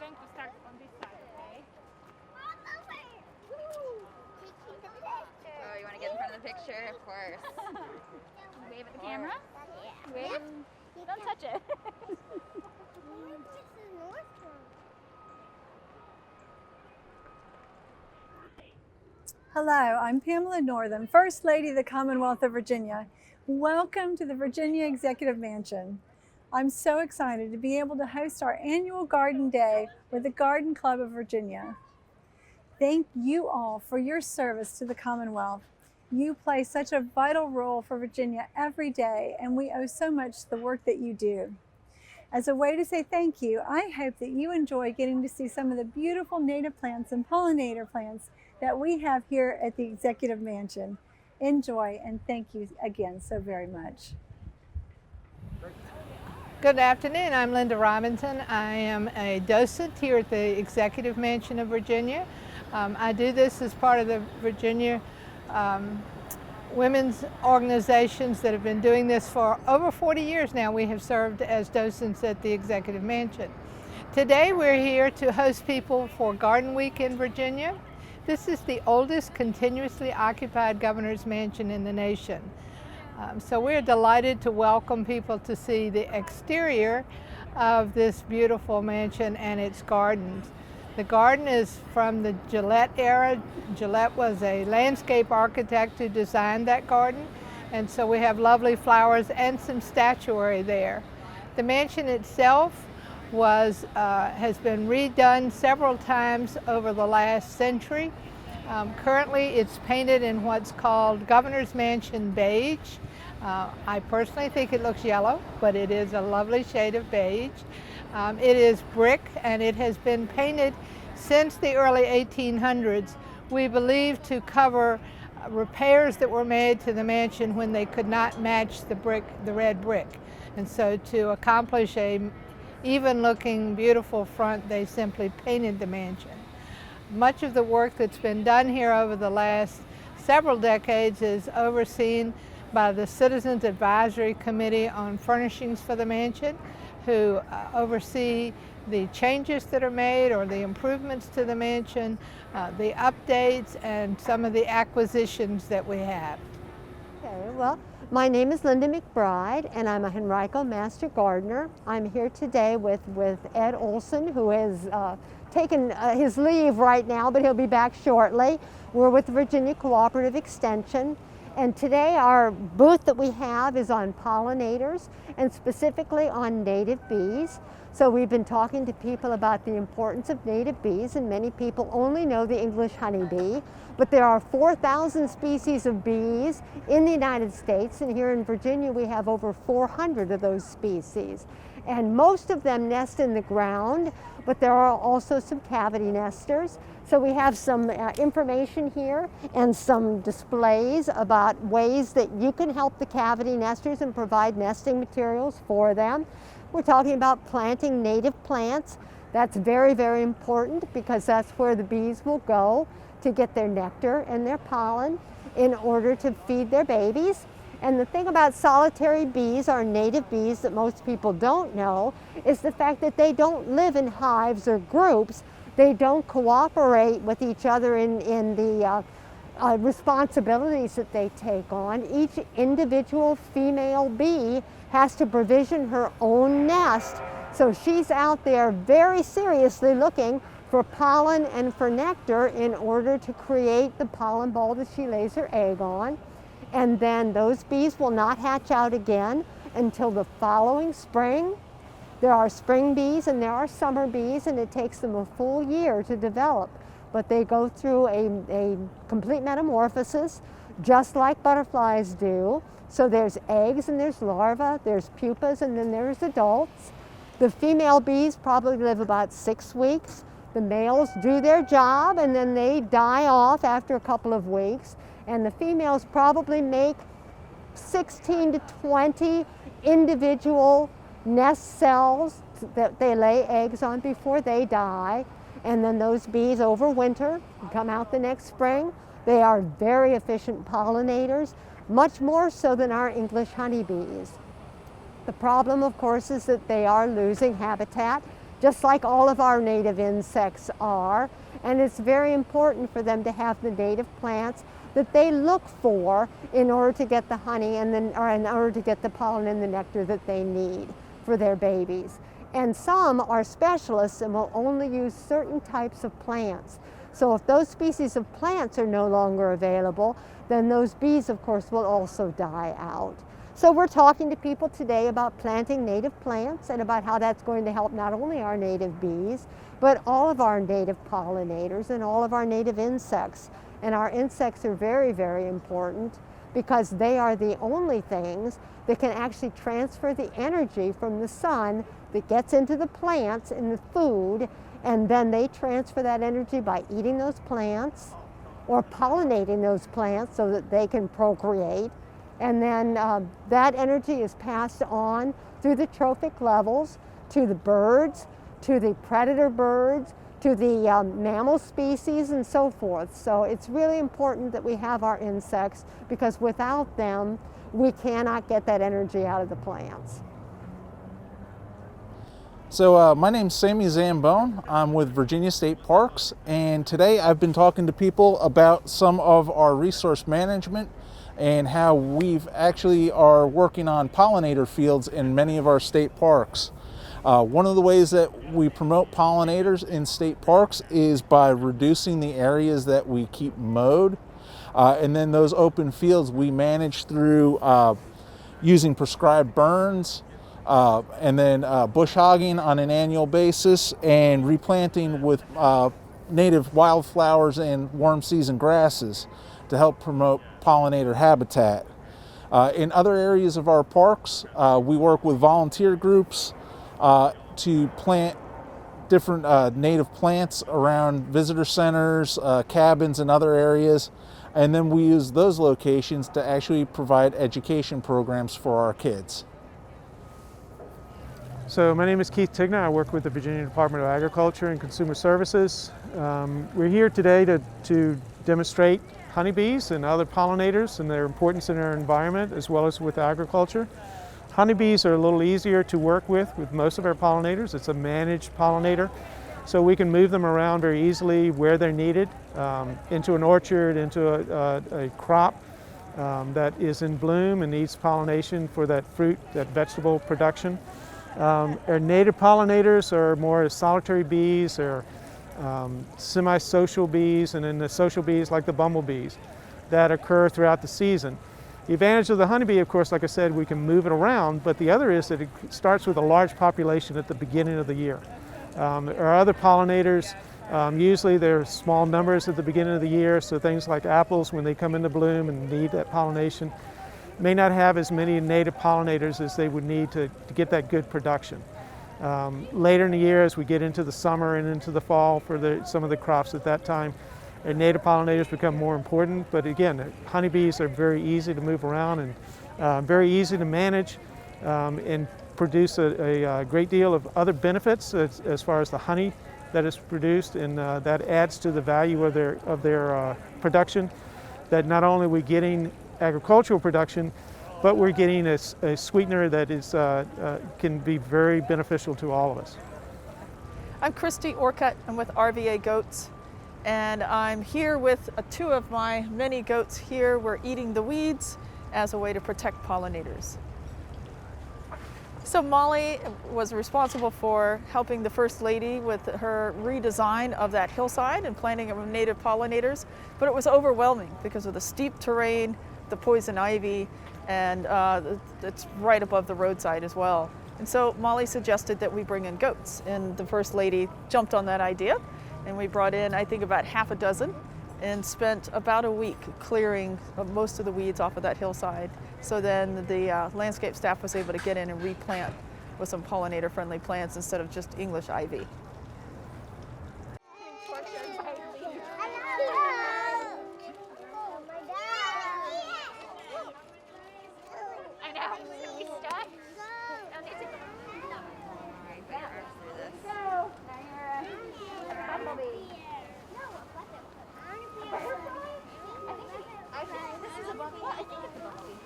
going to start on this side, okay? Oh, you want to get in front of the picture? Of course. Wave at the camera. Yeah. Wave. Don't touch it. Hello, I'm Pamela Northam, First Lady of the Commonwealth of Virginia. Welcome to the Virginia Executive Mansion. I'm so excited to be able to host our annual Garden Day with the Garden Club of Virginia. Thank you all for your service to the Commonwealth. You play such a vital role for Virginia every day, and we owe so much to the work that you do. As a way to say thank you, I hope that you enjoy getting to see some of the beautiful native plants and pollinator plants that we have here at the Executive Mansion. Enjoy, and thank you again so very much. Good afternoon, I'm Linda Robinson. I am a docent here at the Executive Mansion of Virginia. I do this as part of the Virginia women's organizations that have been doing this for over 40 years now. We have served as docents at the Executive Mansion. Today we're here to host people for Garden Week in Virginia. This is the oldest continuously occupied governor's mansion in the nation. So we're delighted to welcome people to see the exterior of this beautiful mansion and its gardens. The garden is from the Gillette era. Gillette was a landscape architect who designed that garden, and so we have lovely flowers and some statuary there. The mansion itself has been redone several times over the last century. Currently it's painted in what's called Governor's Mansion beige. I personally think it looks yellow, but it is a lovely shade of beige. It is brick, and it has been painted since the early 1800s, we believe, to cover repairs that were made to the mansion when they could not match the red brick. And so to accomplish a even looking beautiful front, they simply painted the mansion. Much of the work that's been done here over the last several decades is overseen by the Citizens Advisory Committee on Furnishings for the Mansion, who oversee the changes that are made or the improvements to the mansion, the updates, and some of the acquisitions that we have. Okay, well, my name is Linda McBride, and I'm a Henrico Master Gardener. I'm here today with Ed Olson, who has taken his leave right now, but he'll be back shortly. We're with the Virginia Cooperative Extension. And today our booth that we have is on pollinators and specifically on native bees. So we've been talking to people about the importance of native bees, and many people only know the English honeybee, but there are 4,000 species of bees in the United States, and here in Virginia we have over 400 of those species. And most of them nest in the ground, but there are also some cavity nesters. So we have some information here and some displays about ways that you can help the cavity nesters and provide nesting materials for them. We're talking about planting native plants. That's very, very important because that's where the bees will go to get their nectar and their pollen in order to feed their babies. And the thing about solitary bees, or native bees, that most people don't know is the fact that they don't live in hives or groups. They don't cooperate with each other in the responsibilities that they take on. Each individual female bee has to provision her own nest. So she's out there very seriously looking for pollen and for nectar in order to create the pollen ball that she lays her egg on. And then those bees will not hatch out again until the following spring. There are spring bees and there are summer bees, and it takes them a full year to develop. But they go through a complete metamorphosis, just like butterflies do. So there's eggs and there's larvae, there's pupas, and then there's adults. The female bees probably live about 6 weeks. The males do their job and then they die off after a couple of weeks. And the females probably make 16 to 20 individual nest cells that they lay eggs on before they die. And then those bees overwinter, come out the next spring. They are very efficient pollinators, much more so than our English honeybees. The problem, of course, is that they are losing habitat just like all of our native insects are. And it's very important for them to have the native plants that they look for in order to get the honey and then, or in order to get the pollen and the nectar that they need for their babies. And some are specialists and will only use certain types of plants. So if those species of plants are no longer available, then those bees, of course, will also die out. So we're talking to people today about planting native plants and about how that's going to help not only our native bees, but all of our native pollinators and all of our native insects. And our insects are very, very important because they are the only things that can actually transfer the energy from the sun that gets into the plants in the food, and then they transfer that energy by eating those plants or pollinating those plants so that they can procreate. And then that energy is passed on through the trophic levels to the birds, to the predator birds, to the mammal species and so forth. So it's really important that we have our insects because without them, we cannot get that energy out of the plants. So my name's Sammy Zambone. I'm with Virginia State Parks, and today I've been talking to people about some of our resource management and how we've actually are working on pollinator fields in many of our state parks. One of the ways that we promote pollinators in state parks is by reducing the areas that we keep mowed. And then those open fields we manage through using prescribed burns, and then bush hogging on an annual basis and replanting with native wildflowers and warm season grasses to help promote pollinator habitat. In other areas of our parks, we work with volunteer groups to plant different native plants around visitor centers, cabins, and other areas. And then we use those locations to actually provide education programs for our kids. So my name is Keith Tigner. I work with the Virginia Department of Agriculture and Consumer Services. We're here today to demonstrate honeybees and other pollinators and their importance in our environment as well as with agriculture. Honeybees are a little easier to work with most of our pollinators. It's a managed pollinator, so we can move them around very easily where they're needed, into an orchard, into a crop that is in bloom and needs pollination for that fruit, that vegetable production. Our native pollinators are more solitary bees or semi-social bees, and then the social bees like the bumblebees that occur throughout the season. The advantage of the honeybee, of course, like I said, we can move it around, but the other is that it starts with a large population at the beginning of the year. Our other pollinators, usually they're small numbers at the beginning of the year, so things like apples, when they come into bloom and need that pollination, may not have as many native pollinators as they would need to get that good production. Later in the year, as we get into the summer and into the fall for some of the crops at that time, our native pollinators become more important. But again, honeybees are very easy to move around and very easy to manage and produce a great deal of other benefits as far as the honey that is produced, and that adds to the value of their production. That not only are we getting agricultural production, but we're getting a sweetener that is can be very beneficial to all of us. I'm Christy Orcutt. I'm with RVA Goats, and I'm here with two of my many goats here. We're eating the weeds as a way to protect pollinators. So Molly was responsible for helping the First Lady with her redesign of that hillside and planting of native pollinators, but it was overwhelming because of the steep terrain, the poison ivy, and it's right above the roadside as well. And so Molly suggested that we bring in goats, and the First Lady jumped on that idea, and we brought in, I think, about half a dozen and spent about a week clearing most of the weeds off of that hillside. So then the landscape staff was able to get in and replant with some pollinator-friendly plants instead of just English ivy. I know. Are we stuck? Oh, there's a bumblebee. I think this is a bumblebee. I think it's a bumblebee.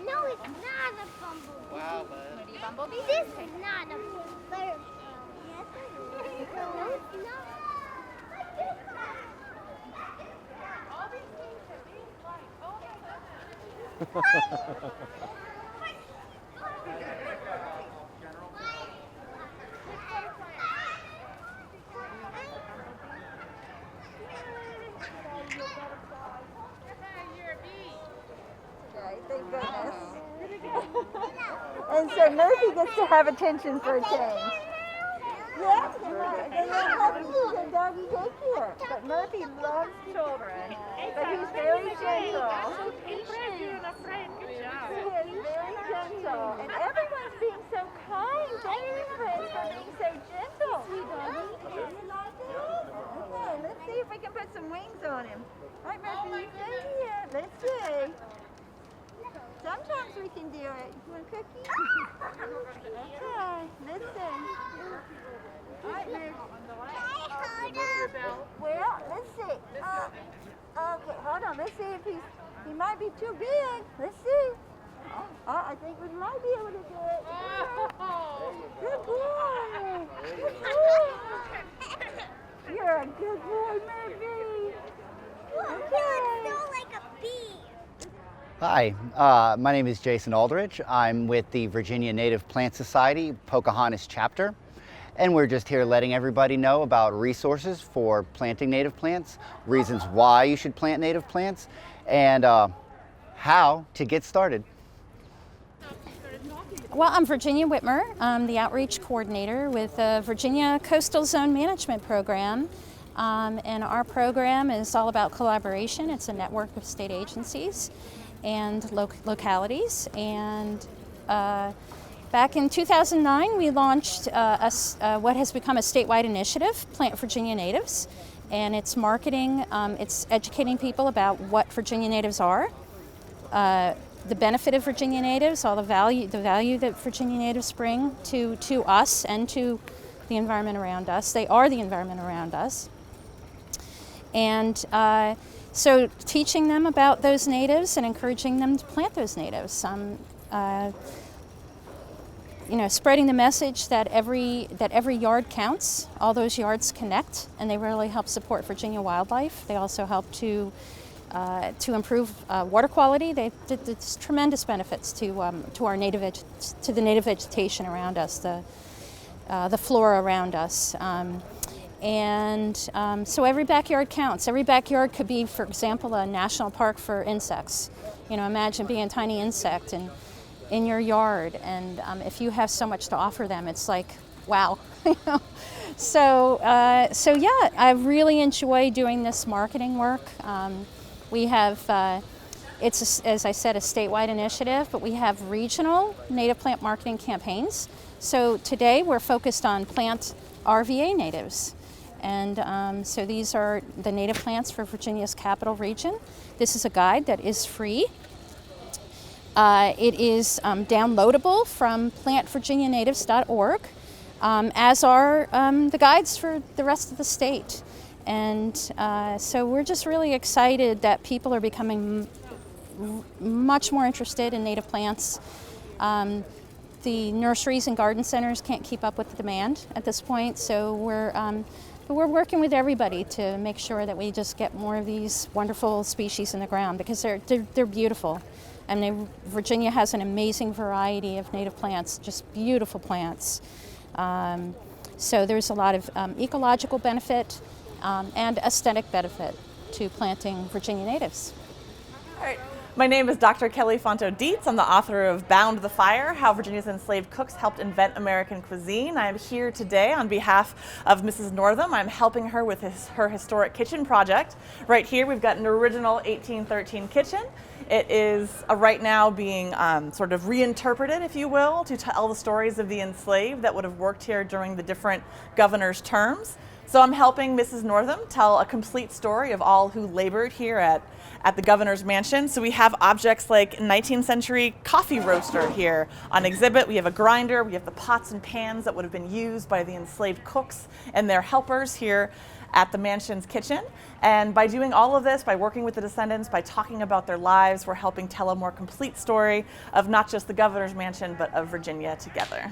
No, it's not a bumblebee. Wow, bud. What are you, bumblebee? This is not a butterfly. Thank goodness. And so Murphy gets to have attention for a change. Yes, they love puppies and doggy daycare. But Murphy loves children, but he's very gentle. He is very gentle. And everyone's being so kind. Thank you, friends, for being so gentle. Sweet doggy. You like it? Okay, let's see if we can put some wings on him. All right, Murphy, stay here. Let's see. Sometimes we can do it. You want a cookie? Okay, let's see. All right, Murphy. Well, let's see. Okay, hold on. Let's see if he might be too big. Let's see. I think we might be able to do it. Good boy. Good boy. You're a good boy, Murphy. Okay. Like a bee. Hi, my name is Jason Aldridge. I'm with the Virginia Native Plant Society Pocahontas chapter, and we're just here letting everybody know about resources for planting native plants, reasons why you should plant native plants, and how to get started. Well, I'm Virginia Whitmer. I'm the outreach coordinator with the Virginia Coastal Zone Management Program. And our program is all about collaboration. It's a network of state agencies and localities. And back in 2009, we launched what has become a statewide initiative, Plant Virginia Natives. And it's marketing, it's educating people about what Virginia natives are, the benefit of Virginia natives, all the value that Virginia natives bring to us and to the environment around us. They are the environment around us. And so teaching them about those natives and encouraging them to plant those natives. Spreading the message that every yard counts. All those yards connect, and they really help support Virginia wildlife. They also help to improve water quality. There's tremendous benefits to the native vegetation around us, the flora around us. So every backyard counts. Every backyard could be, for example, a national park for insects. Imagine being a tiny insect in your yard, and if you have so much to offer them, it's like, wow. So yeah, I really enjoy doing this marketing work. We have, as I said, a statewide initiative, but we have regional native plant marketing campaigns. So today we're focused on plant RVA natives. And so these are the native plants for Virginia's capital region. This is a guide that is free. It is downloadable from plantvirginianatives.org, as are the guides for the rest of the state. And so we're just really excited that people are becoming much more interested in native plants. The nurseries and garden centers can't keep up with the demand at this point, so we're working with everybody to make sure that we just get more of these wonderful species in the ground, because they're beautiful. I mean, Virginia has an amazing variety of native plants, just beautiful plants. So there's a lot of ecological benefit and aesthetic benefit to planting Virginia natives. All right. My name is Dr. Kelly Fonto-Dietz. I'm the author of Bound the Fire, How Virginia's Enslaved Cooks Helped Invent American Cuisine. I am here today on behalf of Mrs. Northam. I'm helping her with her historic kitchen project. Right here we've got an original 1813 kitchen. It is right now being sort of reinterpreted, if you will, to tell the stories of the enslaved that would have worked here during the different governors' terms. So I'm helping Mrs. Northam tell a complete story of all who labored here at the governor's mansion. So we have objects like 19th century coffee roaster here on exhibit. We have a grinder, we have the pots and pans that would have been used by the enslaved cooks and their helpers here at the mansion's kitchen. And by doing all of this, by working with the descendants, by talking about their lives, we're helping tell a more complete story of not just the governor's mansion, but of Virginia together.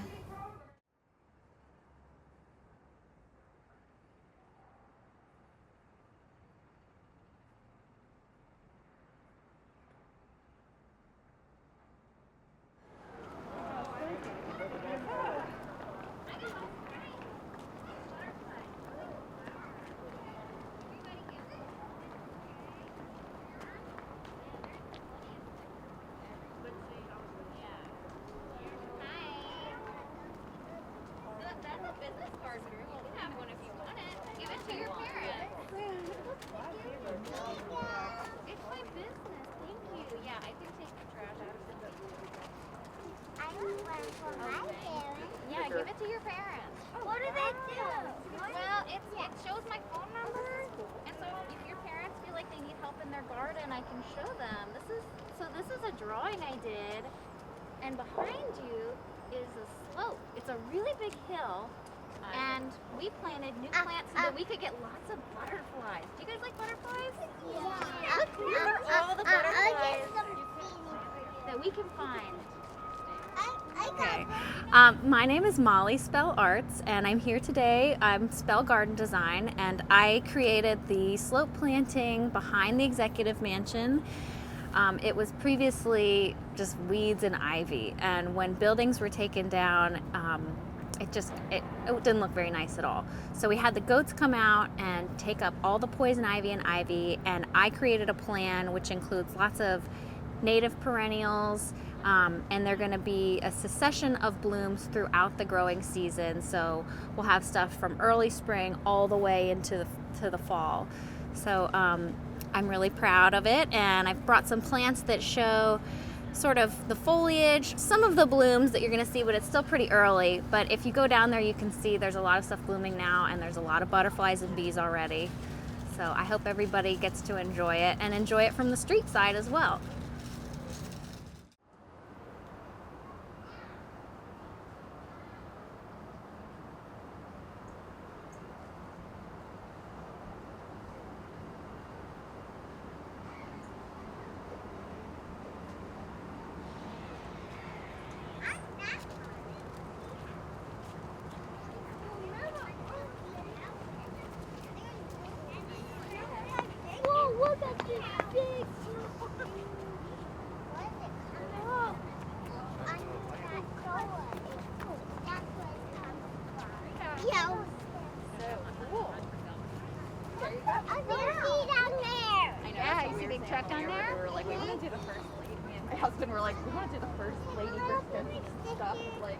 Give it to your parents. What do they do? Well, it shows my phone number, and so if your parents feel like they need help in their garden, I can show them. This is a drawing I did, and behind you is a slope. It's a really big hill, and we planted new plants so that we could get lots of butterflies. Do you guys like butterflies? Yeah. Look, these are all the butterflies that we can find. Okay. My name is Molly Spell Arts, and I'm here today. I'm Spell Garden Design, and I created the slope planting behind the Executive Mansion. It was previously just weeds and ivy, and when buildings were taken down, it didn't look very nice at all. So we had the goats come out and take up all the poison ivy, and I created a plan which includes lots of native perennials, and they're going to be a succession of blooms throughout the growing season. So we'll have stuff from early spring all the way into the fall. So I'm really proud of it, and I've brought some plants that show sort of the foliage, some of the blooms that you're going to see, but it's still pretty early. But if you go down there, you can see there's a lot of stuff blooming now, and there's a lot of butterflies and bees already. So I hope everybody gets to enjoy it, and enjoy it from the street side as well. Whoa, look at this big Yeah, you see a big truck on there? We were like, we want to do the first lady. Me and my husband were like, we want to do the first lady Christmas stuff. Like,